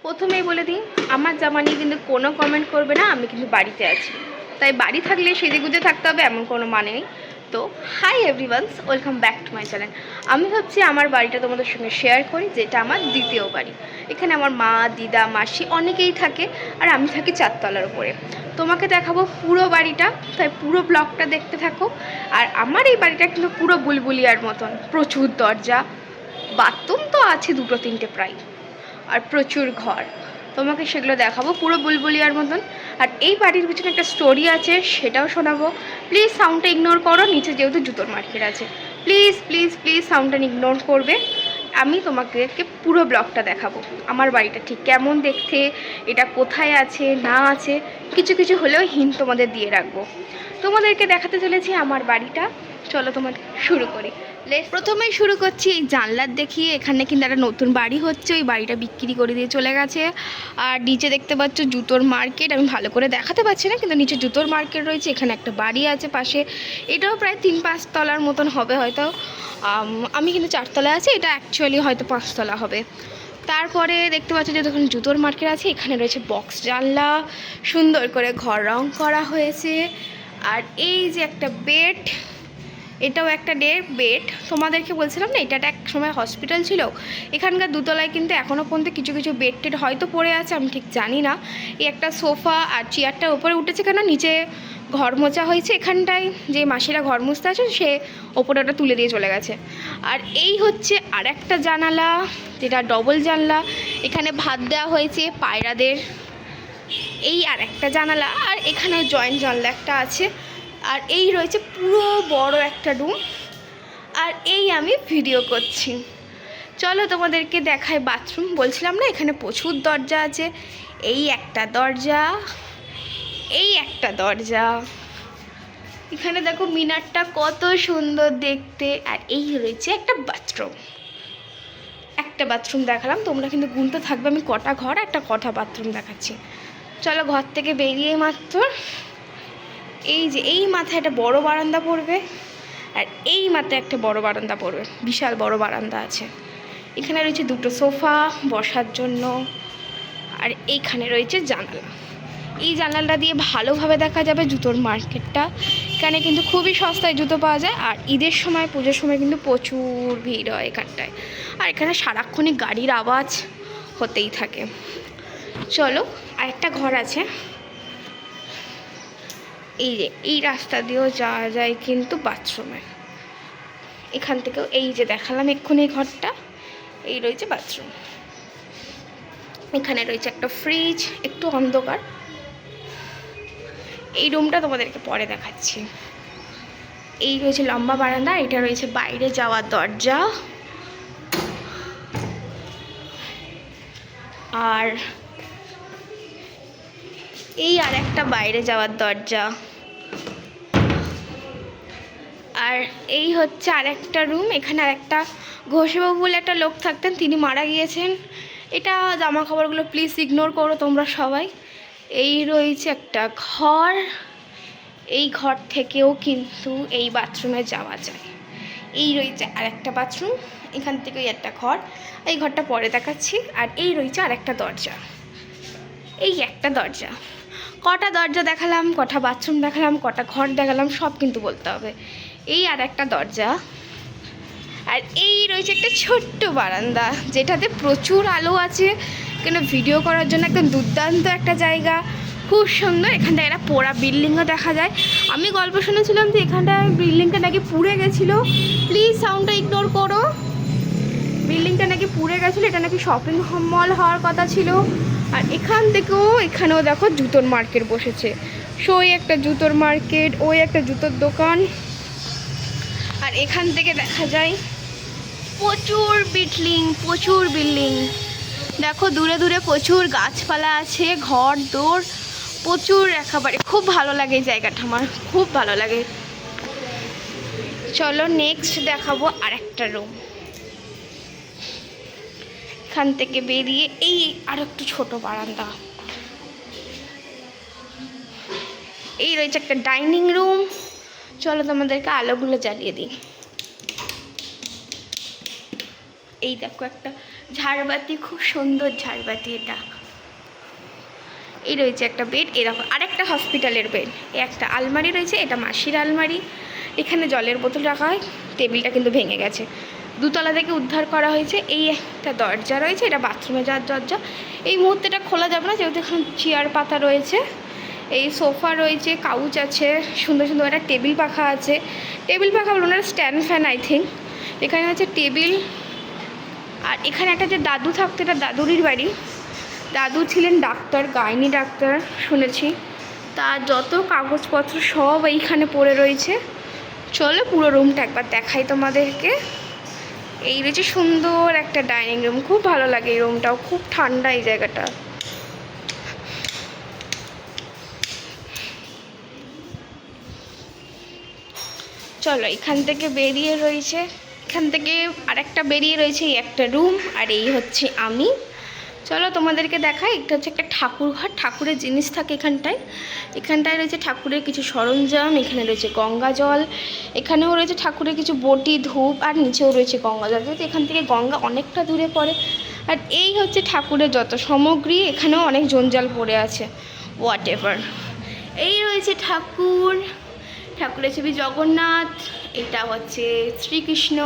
প্রথমেই বলে দিই, আমার জামা নিয়ে কিন্তু কোনো কমেন্ট করবে না। আমি কিন্তু বাড়িতে আছি, তাই বাড়ি থাকলে সেজেগুজে থাকতে হবে এমন কোনো মানে নেই। তো hi everyones, welcome back to my channel. আমি ভাবছি আমার বাড়িটা তোমাদের সঙ্গে শেয়ার করি, যেটা আমার দ্বিতীয় বাড়ি। এখানে আমার মা, দিদা, মাসি অনেকেই থাকে, আর আমি থাকি 4 তলার উপরে। তোমাকে দেখাবো পুরো বাড়িটা, তাই পুরো ব্লগটা দেখতে থাকো। আর আমার এই বাড়িটা কিন্তু পুরো বুলবুলিয়ার মতন, প্রচুর দরজা, বাথরুম তো আছে 2-3টে প্রায়, আর প্রচুর ঘর। তোমাকে সেগুলো দেখাবো পুরো বুলবুলিয়ার মতন। আর এই বাড়ির পিছনে একটা স্টোরি আছে, সেটাও শোনাবো। প্লিজ সাউন্ডটা ইগনোর করো, নিচে যেহেতু জুতোর মার্কেট আছে। প্লিজ প্লিজ প্লিজ সাউন্ডটা ইগনোর করবে। আমি তোমাদেরকে পুরো ব্লগটা দেখাবো, আমার বাড়িটা ঠিক কেমন দেখতে, এটা কোথায় আছে না আছে, কিছু কিছু হলেও হিন্ট তোমাদের দিয়ে রাখবো। তোমাদেরকে দেখাতে চলেছি আমার বাড়িটা। চলো তোমার শুরু করি। প্রথমেই শুরু করছি এই জানলার দেখিয়ে। এখানে কিন্তু একটা নতুন বাড়ি হচ্ছে, ওই বাড়িটা বিক্রি করে দিয়ে চলে গেছে। আর নিচে দেখতে পাচ্ছ জুতোর মার্কেট, আমি ভালো করে দেখাতে পারছি না, কিন্তু নিচে জুতোর মার্কেট রয়েছে। এখানে একটা বাড়ি আছে পাশে, এটাও প্রায় 3-5 তলার মতন হবে হয়তো। আমি কিন্তু 4 তলায় আছি, এটা অ্যাকচুয়ালি হয়তো 5 তলা হবে। তারপরে দেখতে পাচ্ছ যে যখন জুতোর মার্কেট আছে, এখানে রয়েছে বক্স জানলা, সুন্দর করে ঘর রং করা হয়েছে। আর এই যে একটা বেড, এটাও একটা বেড। তোমাদেরকে বলছিলাম না, এটা এক সময় হসপিটাল ছিল। এখানকার 2 তলায় কিন্তু এখনও পর্যন্ত কিছু কিছু বেড টেড হয়তো পড়ে আছে, আমি ঠিক জানি না। এই একটা সোফা আর চেয়ারটার উপরে উঠেছে কেন, নিচে ঘর মোছা হয়েছে। এখানটায় যে মাসিরা ঘর মুছতে আছে, সে ওপরে ওটা তুলে দিয়ে চলে গেছে। আর এই হচ্ছে আর একটা জানালা, যেটা ডবল জানলা। এখানে ভাত দেওয়া হয়েছে পায়রাদের। এই আর একটা জানালা, আর এখানেও জয়েন্ট জানলা একটা আছে। আর এই রয়েছে পুরো বড় একটা রুম। আর এই আমি ভিডিও করছি। চলো তোমাদেরকে দেখাই বাথরুম। বলছিলাম না এখানে প্রচুর দরজা আছে। এই একটা দরজা, এই একটা দরজা। এখানে দেখো মিনারটা কত সুন্দর দেখতে। আর এই রয়েছে একটা বাথরুম। একটা বাথরুম দেখালাম, তোমরা কিন্তু গুনতে থাকবে আমি কটা ঘর একটা কটা বাথরুম দেখাচ্ছি। চলো ঘর থেকে বেরিয়ে মাত্র এই যে এই মাথায় একটা বড় বারান্দা পড়বে, আর এই মাথায় একটা বড় বারান্দা পড়বে, বিশাল বড় বারান্দা আছে। এখানে রয়েছে 2টো সোফা বসার জন্য। আর এইখানে রয়েছে জানালা। এই জানালাটা দিয়ে ভালোভাবে দেখা যাবে জুতোর মার্কেটটা। এখানে কিন্তু খুবই সস্তায় জুতো পাওয়া যায়। আর ঈদের সময়, পুজোর সময় কিন্তু প্রচুর ভিড় হয় এখানটায়। আর এখানে সারাক্ষণই গাড়ির আওয়াজ হতেই থাকে। চলো আরেকটা ঘর আছে, এই যে এই রাস্তা দিয়েও যাওয়া যায় কিন্তু বাথরুমে। এখান থেকেও এই যে দেখালাম এক্ষুনি এই ঘরটা, এই রয়েছে বাথরুম। এখানে রয়েছে একটা ফ্রিজ, একটু অন্ধকার। এই রুমটা তোমাদেরকে পরে দেখাচ্ছি। এই রয়েছে লম্বা বারান্দা, এটা রয়েছে বাইরে যাওয়ার দরজা। আর এই আর একটা বাইরে যাওয়ার দরজা। আর এই হচ্ছে আরেকটা রুম। এখানে আরেকটা ঘোষবাবু বলে একটা লোক থাকতেন, তিনি মারা গিয়েছেন। এটা জামা কাপড়গুলো প্লিজ ইগনোর করো তোমরা সবাই। এই রয়েছে একটা ঘর, এই ঘর থেকেও কিন্তু এই বাথরুমে যাওয়া যায়। এই রয়েছে আরেকটা বাথরুম, এখান থেকেই একটা ঘর, এই ঘরটা পরে দেখাচ্ছি। আর এই রয়েছে আরেকটা দরজা, এই একটা দরজা। কটা দরজা দেখালাম, কটা বাথরুম দেখালাম, কটা ঘর দেখালাম, সব কিন্তু বলতে হবে। এই আর একটা দরজা। আর এই রয়েছে একটা ছোট্ট বারান্দা, যেটাতে প্রচুর আলো আছে। এখানে ভিডিও করার জন্য একদম দুর্দান্ত একটা জায়গা, খুব সুন্দর। এখানটায় একটা পোড়া বিল্ডিংও দেখা যায়। আমি গল্প শুনেছিলাম যে এখানটায় বিল্ডিংটা নাকি পুড়ে গেছিলো। প্লিজ সাউন্ডটা ইগনোর করো। বিল্ডিংটা নাকি পুড়ে গেছিলো, এটা নাকি শপিং মল হওয়ার কথা ছিল। আর এখানেও দেখো জুতোর মার্কেট বসেছে। সো ওই একটা জুতোর মার্কেট, ওই একটা জুতোর দোকান। আর এখান থেকে দেখা যায় প্রচুর বিল্ডিং। দেখো দূরে দূরে প্রচুর গাছপালা আছে, ঘর দৌড় প্রচুর, একেবারে খুব ভালো লাগে এই জায়গাটা, আমার খুব ভালো লাগে। চলো নেক্সট দেখাবো আরেকটা রুম। এখান থেকে বেরিয়ে এই আর একটু ছোট বারান্দা। এই রয়েছে একটা ডাইনিং রুম। চলো তোমাদেরকে আলোগুলো জ্বালিয়ে দিই। এই দেখো একটা ঝাড়বাতি, খুব সুন্দর ঝাড়বাতি এটা। এই রয়েছে একটা বেড, এরকম আরেকটা হসপিটালের বেড। একটা আলমারি রয়েছে, এটা মাসির আলমারি। এখানে জলের বোতল রাখা হয়। টেবিলটা কিন্তু ভেঙে গেছে, দুতলা থেকে উদ্ধার করা হয়েছে। এই একটা দরজা রয়েছে, এটা বাথরুমে যাওয়ার দরজা। এই মুহূর্তেটা খোলা যাবে না যেহেতু এখানে চেয়ার পাতা রয়েছে। এই সোফা রয়েছে, কাউচ আছে, সুন্দর সুন্দর একটা টেবিল পাখা আছে। টেবিল পাখা বলুন না, স্ট্যান্ড ফ্যান আই থিঙ্ক। এখানে হচ্ছে টেবিল। আর এখানে একটা যে দাদু থাকতো, এটা দাদুরই বাড়ি। দাদু ছিলেন ডাক্তার, গাইনি ডাক্তার শুনেছি। তার যত কাগজপত্র সব এইখানে পড়ে রয়েছে। চলো পুরো রুমটা একবার দেখাই তোমাদেরকে। এই রয়েছে সুন্দর একটা ডাইনিং রুম, খুব ভালো লাগে এই রুমটাও, খুব ঠান্ডা এই জায়গাটা। চলো এখান থেকে বেরিয়ে রয়েছে, এখান থেকে আরেকটা বেরিয়ে রয়েছে এই একটা রুম, আর এই হচ্ছে আমি। চলো তোমাদেরকে দেখাই। এটা হচ্ছে একটা ঠাকুর ঘর, ঠাকুরের জিনিস থাকে এখানটায়। এখানটায় রয়েছে ঠাকুরের কিছু সরঞ্জাম, এখানে রয়েছে গঙ্গা জল, এখানেও রয়েছে ঠাকুরের কিছু বটি ধূপ, আর নিচেও রয়েছে গঙ্গা জল, যেহেতু এখান থেকে গঙ্গা অনেকটা দূরে পড়ে। আর এই হচ্ছে ঠাকুরের যত সামগ্রী, এখানেও অনেক জঞ্জাল পড়ে আছে, হোয়াট এভার। এই রয়েছে ঠাকুর, ঠাকুরের ছবি জগন্নাথ, এটা হচ্ছে শ্রীকৃষ্ণ,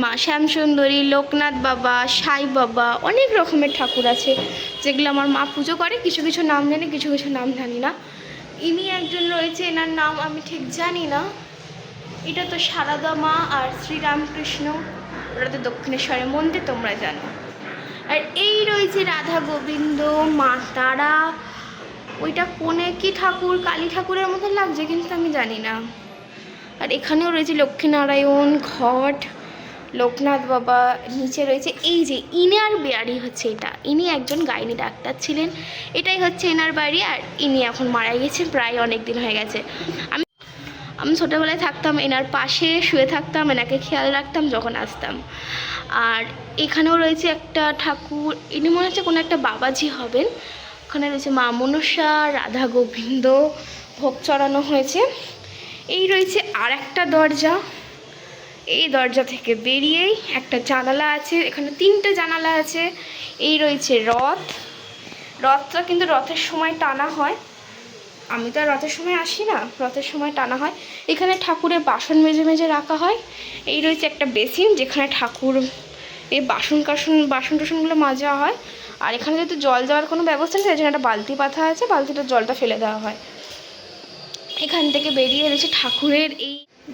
মা শ্যামসুন্দরী, লোকনাথ বাবা, সাই বাবা, অনেক রকমের ঠাকুর আছে যেগুলো আমার মা পুজো করে। কিছু কিছু নাম জানি, কিছু কিছু নাম জানি না। ইনি একজন রয়েছে, এনার নাম আমি ঠিক জানি না। এটা তো সারদা মা আর শ্রীরামকৃষ্ণ, ওটা তো দক্ষিণেশ্বরের মন্দির, তোমরা জানো। আর এই রয়েছে রাধা গোবিন্দ, মা তারা। ওইটা কোনে কি ঠাকুর, কালী ঠাকুরের মতো লাগছে কিন্তু আমি জানি না। আর এখানেও রয়েছে লক্ষ্মীনারায়ণ, ঘট, লোকনাথ বাবা। নিচে রয়েছে এই যে ইনার বাড়ি হচ্ছে এটা, ইনি একজন গাইনি ডাক্তার ছিলেন, এটাই হচ্ছে এনার বাড়ি। আর ইনি এখন মারা গেছেন, প্রায় অনেক দিন হয়ে গেছে। আমি ছোটোবেলায় থাকতাম এনার পাশে, শুয়ে থাকতাম, এনাকে খেয়াল রাখতাম যখন আসতাম। আর এখানেও রয়েছে একটা ঠাকুর, ইনি মনে হচ্ছে কোনো একটা বাবাজি হবেন। ওখানে রয়েছে মা মনসা, রাধা গোবিন্দ, ভোগ চড়ানো হয়েছে। এই রয়েছে আর একটা দরজা, এই দরজা থেকে বেরিয়েই একটা জানালা আছে, এখানে 3টে জানালা আছে। এই রয়েছে রথ, রথটা কিন্তু রথের সময় টানা হয়, আমি তো আর রথের সময় আসি না, রথের সময় টানা হয়। এখানে ঠাকুরের বাসন মেজে মেজে রাখা হয়। এই রয়েছে একটা বেসিন, যেখানে ঠাকুর এই বাসন টাসনগুলো মাজা হয়। আর এখানে যেহেতু জল যাওয়ার কোনো ব্যবস্থা নেই, সেই জন্য একটা বালতি পাতা আছে, বালতিটার জলটা ফেলে দেওয়া হয়। এখান থেকে বেরিয়ে রয়েছে ঠাকুরের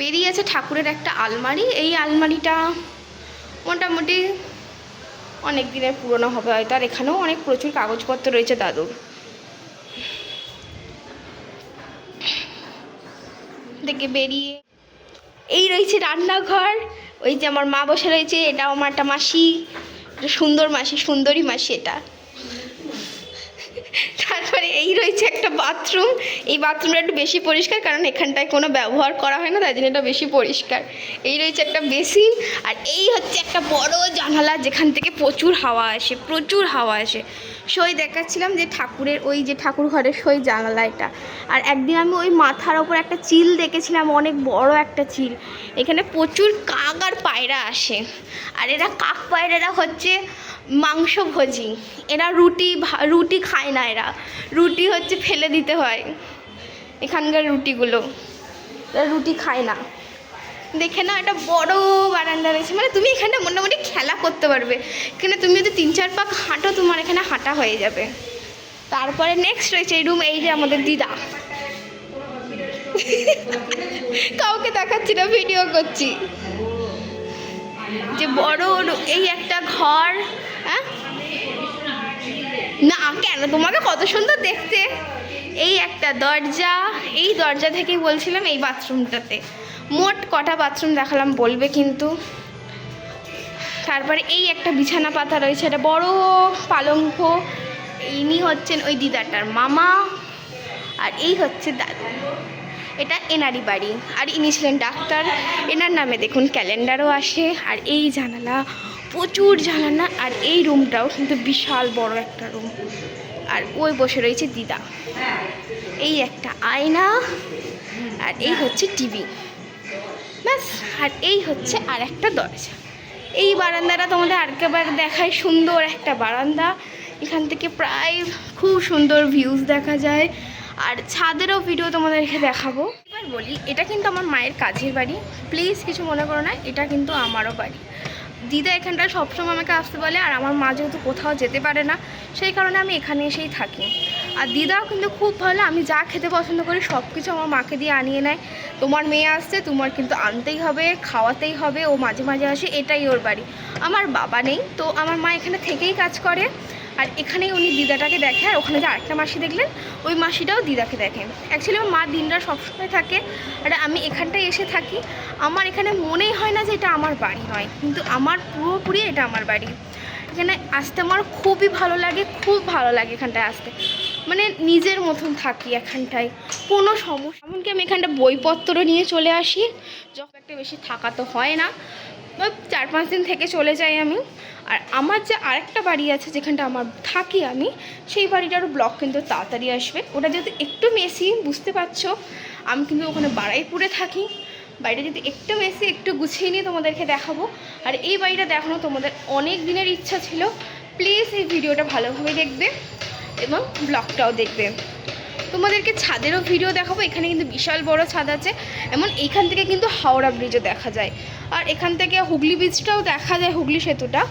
বেরিয়ে আছে ঠাকুরের একটা আলমারি। এই আলমারিটা মোটামুটি অনেক দিনের পুরনো হবে হয়তো। আর এখানেও অনেক প্রচুর কাগজপত্র রয়েছে দাদুর। থেকে বেরিয়ে এই রয়েছে রান্নাঘর, ওই যে আমার মা বসে রয়েছে, এটাও আমার একটা মাসি, সুন্দর মাসি, সুন্দরী মাসি এটা। তারপরে এই রয়েছে একটা বাথরুম, এই বাথরুমটা একটু বেশি পরিষ্কার কারণ এখানটায় কোনো ব্যবহার করা হয় না, তাই জন্য এটা বেশি পরিষ্কার। এই রয়েছে একটা বেসিন, আর এই হচ্ছে একটা বড় জানালা যেখান থেকে প্রচুর হাওয়া আসে, প্রচুর হাওয়া আসে। সই দেখাচ্ছিলাম যে ঠাকুরের ওই যে ঠাকুর ঘরের সই জানালা এটা। আর একদিন আমি ওই মাথার ওপর একটা চিল দেখেছিলাম, অনেক বড় একটা চিল। এখানে প্রচুর কাক আর পায়রা আসে। আর এরা কাক পায়রারা হচ্ছে মাংসভোজী, এরা রুটি খায় না, এরা রুটি হচ্ছে ফেলে দিতে হয়, এখানকার রুটিগুলো, এরা রুটি খায় না। দেখে না, একটা বড় বারান্দা রয়েছে, মানে তুমি এখানে মোটামুটি খেলা করতে পারবে। এখানে তুমি যদি 3-4 পাক হাঁটো, তোমার এখানে হাঁটা হয়ে যাবে। তারপরে নেক্সট রয়েছে এই রুম, এই যে আমাদের দিদা, কাউকে দেখাচ্ছি না, ভিডিও করছি। যে বড় এই একটা ঘর, হ্যাঁ না কেন, তোমাকে কত সুন্দর দেখতে। এই একটা দরজা, এই দরজা থেকেই বলছিলাম এই বাথরুমটাতে মোট কটা বাথরুম দেখালাম বলবে কিন্তু। তারপরে এই একটা বিছানা পাতা রয়েছে, এটা বড় পালঙ্ক। ইনি হচ্ছেন ওই দিদাটার মামা, আর এই হচ্ছে দাদু, এটা এনারই বাড়ি। আর ইনি ছিলেন ডাক্তার, এনার নামে দেখুন ক্যালেন্ডারও আসে। আর এই জানালা, প্রচুর জানালা। আর এই রুমটাও কিন্তু বিশাল বড় একটা রুম। আর ওই বসে রয়েছে দিদা, এই একটা আয়না, আর এই হচ্ছে টিভি, ব্যাস। আর এই হচ্ছে আর একটা দরজা। এই বারান্দাটা তোমাদের আরেকবার দেখায়, সুন্দর একটা বারান্দা। এখান থেকে প্রায় খুব সুন্দর ভিউজ দেখা যায়, আর ছাদেরও ভিডিও তোমাদেরকে দেখাবো। এবার বলি, এটা কিন্তু আমার মায়ের কাজের বাড়ি, প্লিজ কিছু মনে করো না, এটা কিন্তু আমারও বাড়ি। দিদা এখানটা সবসময় আমাকে আসতে বলে, আর আমার মা যেহেতু কোথাও যেতে পারে না সেই কারণে আমি এখানে এসেই থাকি। আর দিদাও কিন্তু খুব ভালো, আমি যা খেতে পছন্দ করি সব কিছু আমার মাকে দিয়ে আনিয়ে নেয়। তোমার মেয়ে আসছে, তোমার কিন্তু আনতেই হবে, খাওয়াতেই হবে, ও মাঝে মাঝে আসে, এটাই ওর বাড়ি। আমার বাবা নেই তো আমার মা এখানে থেকেই কাজ করে, আর এখানেই উনি দিদাটাকে দেখে। আর ওখানে যে আরেকটা মাসি দেখলেন, ওই মাসিটাও দিদাকে দেখে। অ্যাকচুয়ালি আমার মা দিনরা সবসময় থাকে, আর আমি এখানটায় এসে থাকি। আমার এখানে মনেই হয় না যে এটা আমার বাড়ি নয়, কিন্তু আমার পুরোপুরি এটা আমার বাড়ি। এখানে আসতে আমার খুবই ভালো লাগে, খুব ভালো লাগে এখানটায় আসতে, মানে নিজের মতন থাকি এখানটায়, কোনো সমস্যা। এমনকি আমি এখানটা বইপত্র নিয়ে চলে আসি, যখন একটা বেশি থাকা তো হয় না, 4-5 দিন থেকে চলে যাই আমি। আর আমার যে আরেকটা বাড়ি আছে যেখানটা আমার থাকি আমি, সেই বাড়িটার ব্লগ কিন্তু তাড়াতাড়ি আসবে। ওটা যেহেতু একটু মেসি, বুঝতে পারছো, আমি কিন্তু ওখানে বাড়াইপুরে থাকি। বাড়িটা যদি একটু মেসি, একটু গুছিয়ে নিয়ে তোমাদেরকে দেখাবো। আর এই বাড়িটা দেখানো তোমাদের অনেক দিনের ইচ্ছা ছিল, প্লিজ এই ভিডিওটা ভালোভাবে দেখবে এবং ব্লগটাও দেখবে। তোমাদেরকে ছাদেরও ভিডিও দেখাবো। এখানে কিন্তু বিশাল বড় ছাদ আছে, এমন এইখান থেকে কিন্তু হাওড়া ব্রিজও দেখা যায়, আর এখান থেকে হুগলি ব্রিজটাও দেখা যায়, হুগলি সেতুটা।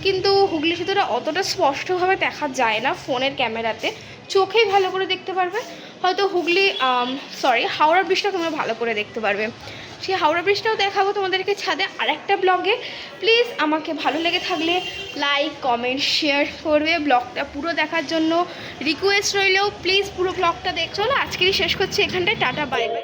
কিন্তু হুগলি সেতুটা অতটা স্পষ্টভাবে দেখা যায় না ফোনের ক্যামেরাতে, চোখেই ভালো করে দেখতে পারবে। হয়তো হাওড়া ব্রিজটা তোমরা ভালো করে দেখতে পারবে। সেই হাওড়া ব্রিজটাও দেখাবো তোমাদেরকে ছাদে আরেকটা ব্লগে। প্লিজ আমাকে ভালো লেগে থাকলে লাইক, কমেন্ট, শেয়ার করবে। ব্লগটা পুরো দেখার জন্য রিকোয়েস্ট রইলেও প্লিজ পুরো ব্লগটা দেখো। চলো আজকেরই শেষ করছি এখানটায়, টাটা বাই বাই।